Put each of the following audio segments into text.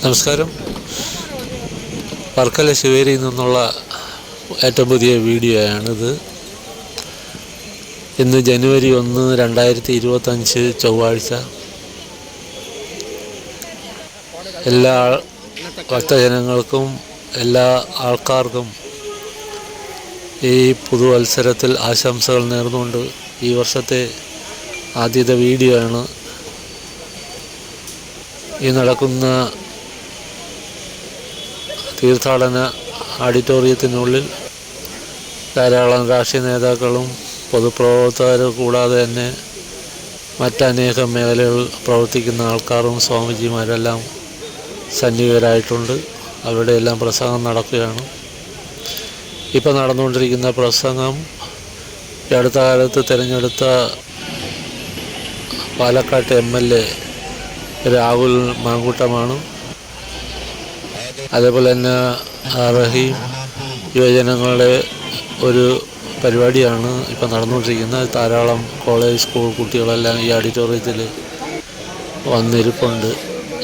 നമസ്കാരം. വർക്കല ശിവേരിയിൽ നിന്നുള്ള ഏറ്റവും പുതിയ വീഡിയോയാണിത്. ഇന്ന് ജനുവരി 1, 2025 ചൊവ്വാഴ്ച. എല്ലാ ഭക്തജനങ്ങൾക്കും എല്ലാ ആൾക്കാർക്കും ഈ പുതുവത്സരത്തിൽ ആശംസകൾ നേർന്നുകൊണ്ട് ഈ വർഷത്തെ ആദ്യത്തെ വീഡിയോ ആണ്. ഈ നടക്കുന്ന തീർത്ഥാടന ഓഡിറ്റോറിയത്തിനുള്ളിൽ ധാരാളം രാഷ്ട്രീയ നേതാക്കളും പൊതുപ്രവർത്തകരും കൂടാതെ തന്നെ മറ്റനേകം മേഖലകളിൽ പ്രവർത്തിക്കുന്ന ആൾക്കാരും സ്വാമിജിമാരെല്ലാം സന്നിഹിതരായിട്ടുണ്ട്. അവരുടെ എല്ലാം പ്രസംഗം നടക്കുകയാണ്. ഇപ്പോൾ നടന്നുകൊണ്ടിരിക്കുന്ന പ്രസംഗം ഈ അടുത്ത കാലത്ത് തിരഞ്ഞെടുത്ത പാലക്കാട്ട് MLA രാഹുൽ മാങ്കൂട്ടമാണ്. അതേപോലെ തന്നെ റഹീം യുവജനങ്ങളുടെ ഒരു പരിപാടിയാണ് ഇപ്പോൾ നടന്നുകൊണ്ടിരിക്കുന്നത്. ധാരാളം കോളേജ് സ്കൂൾ കുട്ടികളെല്ലാം ഈ ഓഡിറ്റോറിയത്തിൽ വന്നിരിപ്പുണ്ട്.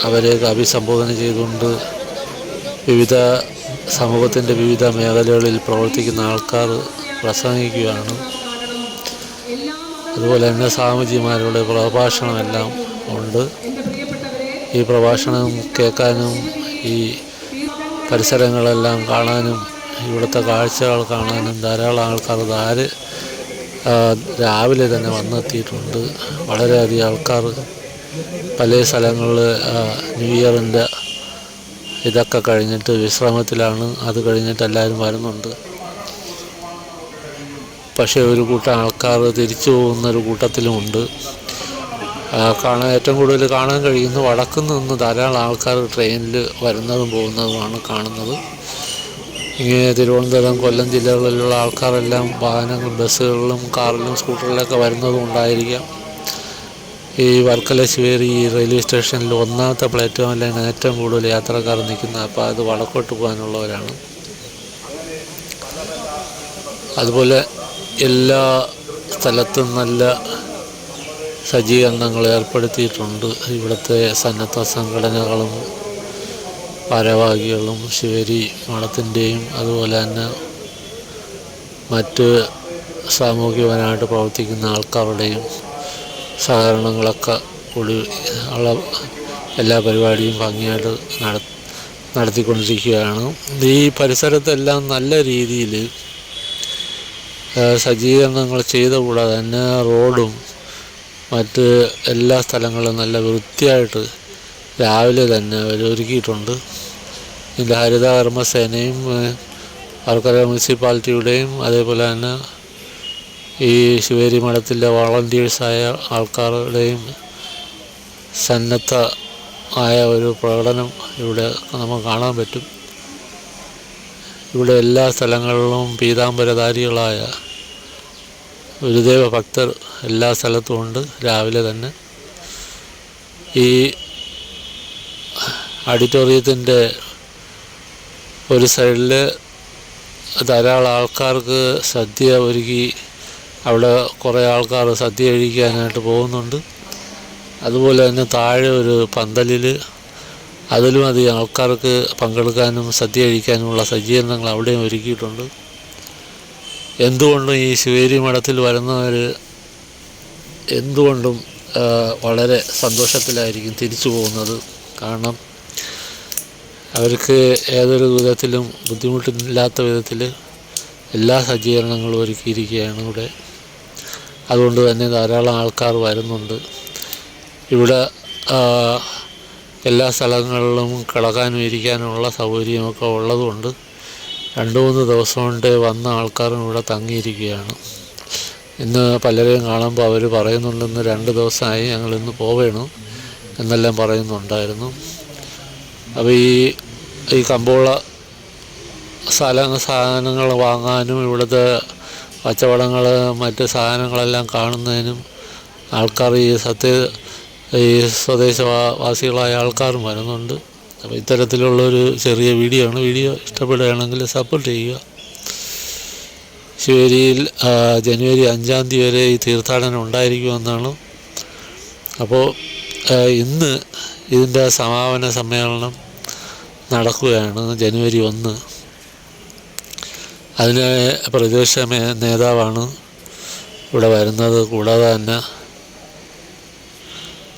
അവരെയൊക്കെ അഭിസംബോധന ചെയ്തുകൊണ്ട് സമൂഹത്തിൻ്റെ വിവിധ മേഖലകളിൽ പ്രവർത്തിക്കുന്ന ആൾക്കാർ പ്രസംഗിക്കുകയാണ്. അതുപോലെ തന്നെ സ്വാമിജിമാരുടെ പ്രഭാഷണമെല്ലാം ഉണ്ട്. ഈ പ്രഭാഷണം കേൾക്കാനും ഈ പരിസരങ്ങളെല്ലാം കാണാനും ഇവിടുത്തെ കാഴ്ചകൾ കാണാനും ധാരാളം ആൾക്കാർ രാവിലെ തന്നെ വന്നെത്തിയിട്ടുണ്ട്. വളരെയധികം ആൾക്കാർ പല സ്ഥലങ്ങളിൽ ന്യൂ ഇയറിൻ്റെ ഇതൊക്കെ കഴിഞ്ഞിട്ട് വിശ്രമത്തിലാണ്. അത് കഴിഞ്ഞിട്ട് എല്ലാവരും വരുന്നുണ്ട്. പക്ഷേ ഒരു കൂട്ടം ആൾക്കാർ തിരിച്ചു പോകുന്നൊരു കൂട്ടത്തിലുമുണ്ട്. ഏറ്റവും കൂടുതൽ കാണാൻ കഴിയുന്ന വടക്ക് നിന്ന് ധാരാളം ആൾക്കാർ ട്രെയിനിൽ വരുന്നതും പോകുന്നതുമാണ് കാണുന്നത്. ഇങ്ങനെ തിരുവനന്തപുരം, കൊല്ലം ജില്ലകളിലുള്ള ആൾക്കാരെല്ലാം ബസ്സുകളിലും കാറിലും സ്കൂട്ടറിലൊക്കെ വരുന്നതും ഉണ്ടായിരിക്കാം. ഈ വർക്കല ശിവേരി റെയിൽവേ സ്റ്റേഷനിൽ 1ാമത്തെ പ്ലാറ്റ്ഫോമിലാണ് ഏറ്റവും കൂടുതൽ യാത്രക്കാർ നിൽക്കുന്നത്. അപ്പോൾ അത് വടക്കോട്ട് പോകാനുള്ളവരാണ്. അതുപോലെ എല്ലാ സ്ഥലത്തും നല്ല സജ്ജീകരണങ്ങൾ ഏർപ്പെടുത്തിയിട്ടുണ്ട്. ഇവിടുത്തെ സന്നദ്ധ സംഘടനകളും ഭാരവാഹികളും ശിവേരി മഠത്തിൻ്റെയും അതുപോലെ തന്നെ മറ്റ് സാമൂഹികപരമായിട്ട് പ്രവർത്തിക്കുന്ന ആൾക്കാരുടെയും സഹകരണങ്ങളൊക്കെ കൂടി ഉള്ള എല്ലാ പരിപാടിയും ഭംഗിയായിട്ട് നടത്തിക്കൊണ്ടിരിക്കുകയാണ്. ഈ പരിസരത്തെല്ലാം നല്ല രീതിയിൽ സജ്ജീകരണങ്ങൾ ചെയ്ത കൂടാതെ തന്നെ റോഡും മറ്റ് എല്ലാ സ്ഥലങ്ങളും നല്ല വൃത്തിയായിട്ട് രാവിലെ തന്നെ അവർ ഒരുക്കിയിട്ടുണ്ട്. ഇതിൻ്റെ ഹരിതകർമ്മസേനയും വർക്കല മുനിസിപ്പാലിറ്റിയുടെയും അതേപോലെ തന്നെ ഈ ശിവേരി മഠത്തിലെ വോളണ്ടിയേഴ്സായ ആൾക്കാരുടെയും സന്നദ്ധ ഒരു പ്രകടനം ഇവിടെ നമുക്ക് കാണാൻ പറ്റും. ഇവിടെ എല്ലാ സ്ഥലങ്ങളിലും പീതാംബരധാരികളായ ഗുരുദേവ ഭക്തർ എല്ലാ സ്ഥലത്തും ഉണ്ട്. രാവിലെ തന്നെ ഈ ഓഡിറ്റോറിയത്തിൻ്റെ ഒരു സൈഡിൽ ധാരാളം ആൾക്കാർക്ക് സദ്യ ഒരുക്കി അവിടെ കുറേ ആൾക്കാർ സദ്യ കഴിക്കാനായിട്ട് പോകുന്നുണ്ട്. അതുപോലെ തന്നെ താഴെ ഒരു പന്തലിൽ അതിലും അധികം ആൾക്കാർക്ക് പങ്കെടുക്കാനും സദ്യ കഴിക്കാനുമുള്ള സജ്ജീകരണങ്ങൾ അവിടെയും ഒരുക്കിയിട്ടുണ്ട്. എന്തുകൊണ്ടും ഈ ശിവേരി മഠത്തിൽ വരുന്നവർ എന്തുകൊണ്ടും വളരെ സന്തോഷത്തിലായിരിക്കും തിരിച്ചു പോകുന്നത്. കാരണം അവർക്ക് ഏതൊരു വിധത്തിലും ബുദ്ധിമുട്ടില്ലാത്ത വിധത്തിൽ എല്ലാ സജ്ജീകരണങ്ങളും ഒരുക്കിയിരിക്കുകയാണ് ഇവിടെ. അതുകൊണ്ട് തന്നെ ധാരാളം ആൾക്കാർ വരുന്നുണ്ട്. ഇവിടെ എല്ലാ സ്ഥലങ്ങളിലും കിടക്കാനും ഇരിക്കാനുമുള്ള സൗകര്യമൊക്കെ ഉള്ളതുകൊണ്ട് 2-3 ദിവസം കൊണ്ട് വന്ന ആൾക്കാരും ഇവിടെ തങ്ങിയിരിക്കുകയാണ്. ഇന്ന് പലരെയും കാണുമ്പോൾ അവർ പറയുന്നുണ്ട്, ഇന്ന് 2 ദിവസമായി ഞങ്ങളിന്ന് പോവേണം എന്നെല്ലാം പറയുന്നുണ്ടായിരുന്നു. അപ്പോൾ ഈ കമ്പോള സാധനങ്ങൾ വാങ്ങാനും ഇവിടുത്തെ കച്ചവടങ്ങൾ മറ്റ് സാധനങ്ങളെല്ലാം കാണുന്നതിനും ആൾക്കാർ ഈ സ്വദേശവാസികളായ ആൾക്കാരും വരുന്നുണ്ട്. അപ്പോൾ ഇത്തരത്തിലുള്ളൊരു ചെറിയ വീഡിയോ ആണ്. വീഡിയോ ഇഷ്ടപ്പെടുകയാണെങ്കിൽ സപ്പോർട്ട് ചെയ്യുക. ശിവേരിയിൽ ജനുവരി 5-ാം തീയതി വരെ ഈ തീർത്ഥാടനം ഉണ്ടായിരിക്കുമെന്നാണ്. അപ്പോൾ ഇന്ന് ഇതിൻ്റെ സമാപന സമ്മേളനം നടക്കുകയാണ് ജനുവരി 1. അതിന് പ്രതിപക്ഷ നേതാവാണ് ഇവിടെ വരുന്നത്. കൂടാതെ തന്നെ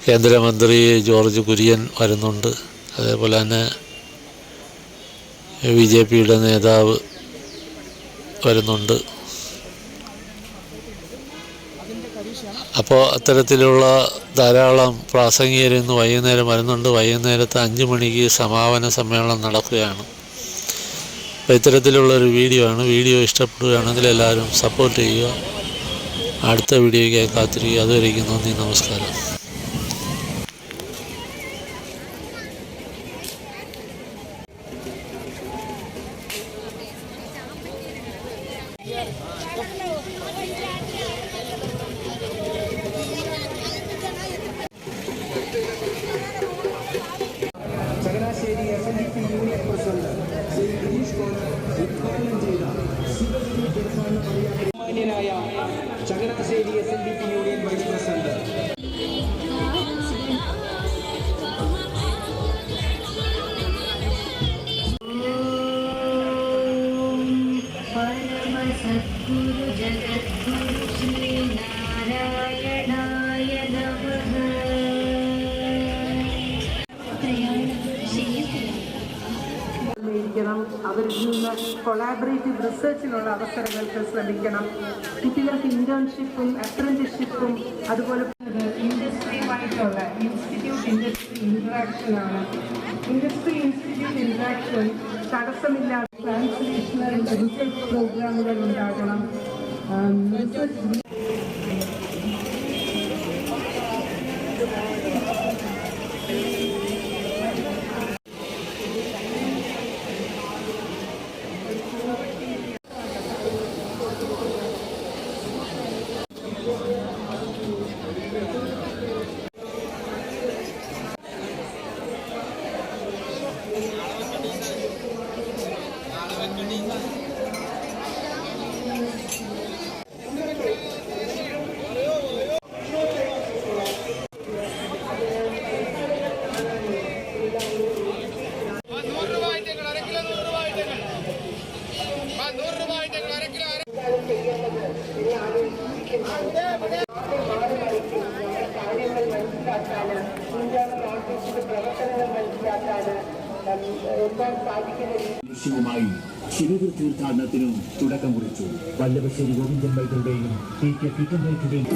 കേന്ദ്രമന്ത്രി ജോർജ് കുര്യൻ വരുന്നുണ്ട്. അതേപോലെ തന്നെ BJPയുടെ നേതാവ് വരുന്നുണ്ട്. അപ്പോൾ അത്തരത്തിലുള്ള ധാരാളം പ്രാസംഗികർ ഇന്ന് വൈകുന്നേരം വരുന്നുണ്ട്. വൈകുന്നേരത്തെ 5 മണിക്ക് സമാപന സമ്മേളനം നടക്കുകയാണ്. അപ്പോൾ ഇത്തരത്തിലുള്ളൊരു വീഡിയോ ആണ്. വീഡിയോ ഇഷ്ടപ്പെടുകയാണെങ്കിൽ എല്ലാവരും സപ്പോർട്ട് ചെയ്യുക. അടുത്ത വീഡിയോയ്ക്കായി കാത്തിരിക്കുക. അതുവരേക്കും നന്ദി, നമസ്കാരം. Changanassery SNDP union president Shri Girish ഉദ്ഘാടനം ചെയ്ത ശിവഗിരി തീർത്ഥാടന പദയാത്ര മാന്യനായ Changanassery SNDP union vice president സദ്ഗുരു ജഗദ്ഗുരു ശ്രീ നാരായണായ നമഃ. അവരിൽ നിന്ന് കൊളാബറേറ്റീവ് റിസർച്ചിനുള്ള അവസരങ്ങൾക്ക് ശ്രമിക്കണം. കുട്ടികൾക്ക് ഇന്റേൺഷിപ്പും അപ്രന്റീസ്ഷിപ്പും അതുപോലെ ഇൻഡസ്ട്രിയുമായിട്ടുള്ള ഇൻസ്റ്റിറ്റ്യൂട്ട് ഇൻട്രാക്ഷനാണ്. ഇൻസ്റ്റിറ്റ്യൂട്ട് ഇൻട്രാക്ഷൻ തടസ്സമില്ലാതെ ട്രാൻസ്ലേഷണൽ റിസർച്ച് പ്രോഗ്രാമുകൾ ഉണ്ടാകണം. റിസർച്ച് കാര്യങ്ങൾ മനസ്സിലാക്കാന് പ്രവർത്തനങ്ങൾ മനസ്സിലാക്കാന് എത്താൻ സാധിക്കുന്ന ലക്ഷ്യവുമായി ശിവഗിരി തീർത്ഥാടനത്തിനും തുടക്കം കുറിച്ചു. വല്ലഭശ്ശേരി ഗോവിന്ദൻ വൈദ്യരുടെയും TK കിറ്റൻറേറ്റിന്റെയും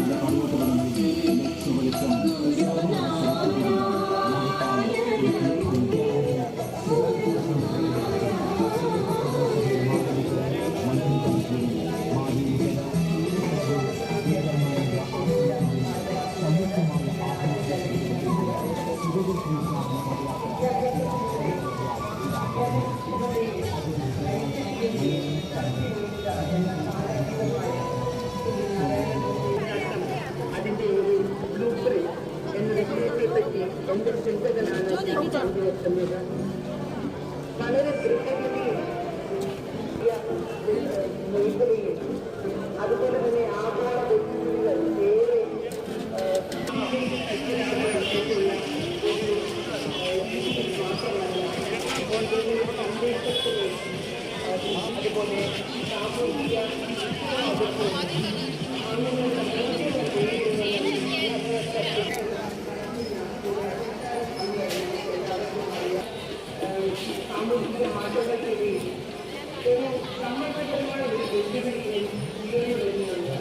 അതിൻ്റെ ഒരു ബ്ലൂ പ്രിന്റ് എന്ന വിഷയത്തെപ്പറ്റി എൻ്റെ ചിന്തകളാണ് പങ്കുവെക്കുന്നത്. വളരെ ദ്രുതഗതിയിൽ മേഖലയിൽ അതുപോലെ തന്നെ ആഗോള വെല്ലുവിളികൾ ഏറെ സന്ദേശത്തിന് അതുപോലെ സാമൂഹിക സാമൂഹിക മാറ്റങ്ങൾക്കിടയിൽ ഒരു സമ്മർദ്ദപരമായ ഒരു വെല്ലുവിളി വരുന്നുണ്ട്.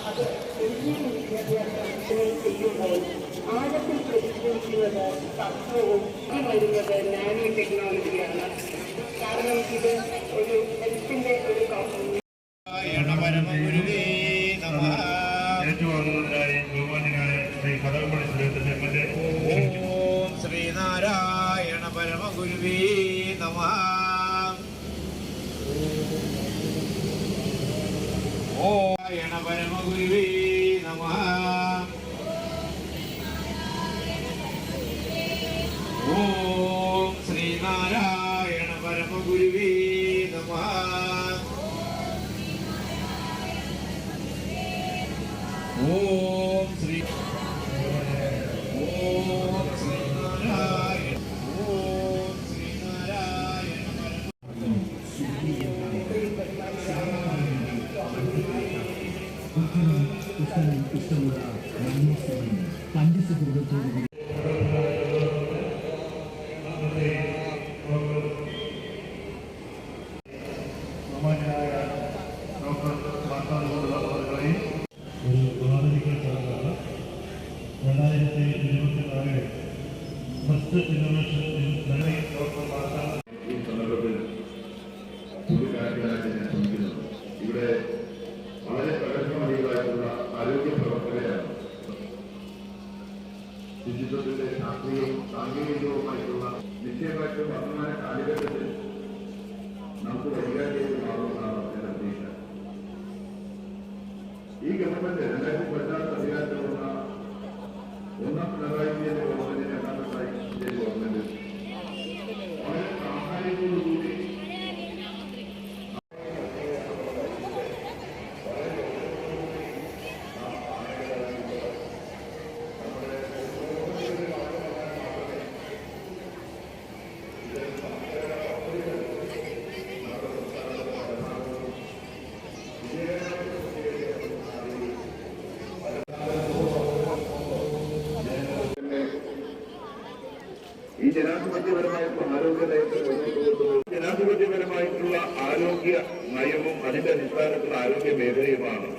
അത് എഞ്ചിനീയറിംഗ് വിദ്യാഭ്യാസം ചെയ്യുമ്പോൾ ആഴത്തിൽ പ്രതിഫലിക്കുന്നത് തത്വവും വരുന്നത് നാനോ ടെക്നോളജിയാണ്. കാരണം ഇത് ഒരു ഹെൽത്തിന്റെ ഒരു ഏറ്റുവാങ്ങുന്നതിനായി ബഹുമാന്യനായ ശ്രീ കടകംപള്ളി സുരേന്ദ്രന്റെ ഓം ശ്രീനാരായണ പരമഗുരുവേ നമഃ. ഓം നാരായണ പരമഗുരുവേ നമഃ. ഓം ശ്രീനാരായണ പരമഗുരുവേ നമഃ. ഓം ശ്രീ ഓം ശ്രീനാരായണ ഓം ശ്രീനാരായണ സാങ്കേതികവുമായിട്ടുള്ള നിശ്ചയമായിട്ടും വർത്തമാന കാലഘട്ടത്തിൽ നമുക്ക് വൈകാരിക മാറുമെന്നാണ് എന്റെ പ്രതീക്ഷ. ഈ ഗവൺമെന്റ് 2016 അധികാരത്തിലുള്ള ഒന്നാം പിണറായി വിജയന്റെ ഗവൺമെന്റ്, രണ്ടാം പിണറായി വിജയന്റെ ഗവൺമെന്റ് വളരെ പ്രാധാന്യത്തോടുകൂടി ഈ ജനാധിപത്യപരമായിട്ടുള്ള ആരോഗ്യ നയവും അതിന്റെ അടിസ്ഥാനത്തിലുള്ള ആരോഗ്യ മേഖലയുമാണ്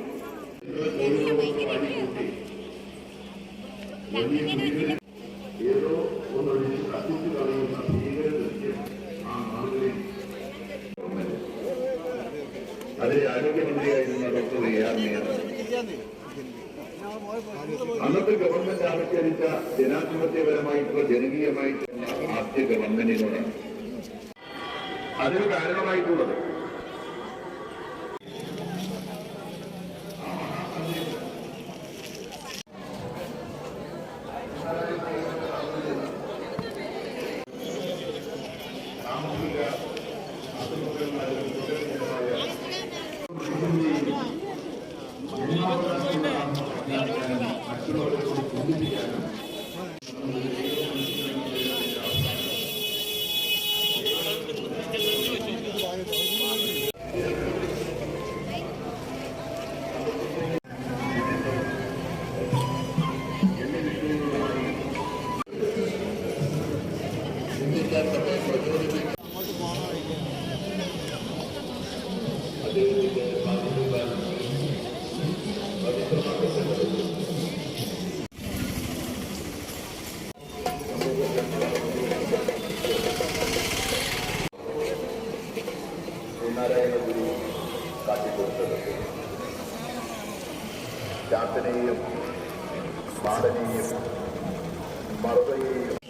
ഏതോ ഒന്നൊഴിച്ച് കത്തിച്ചു കളയുന്ന ഭീകര ദൃശ്യം ആ നാടുകളിൽ അതിലെ ആരോഗ്യമന്ത്രിയായിരുന്ന ഡോക്ടർ AR മീണ അന്നത്തെ ഗവൺമെന്റ് ആവിഷ്കരിച്ച ജനാധിപത്യപരമായിട്ടുള്ള ജനകീയമായിട്ടുള്ള ആദ്യ ഗവൺമെന്റിനോടാണ് അതിന് കാരണമായിട്ടുള്ളത്. ശ്രീനാരായണ ഗുരു കാട്ടിക്കൊടുത്തത് ശാന്തനെയും മാടനെയും മറുതയെയും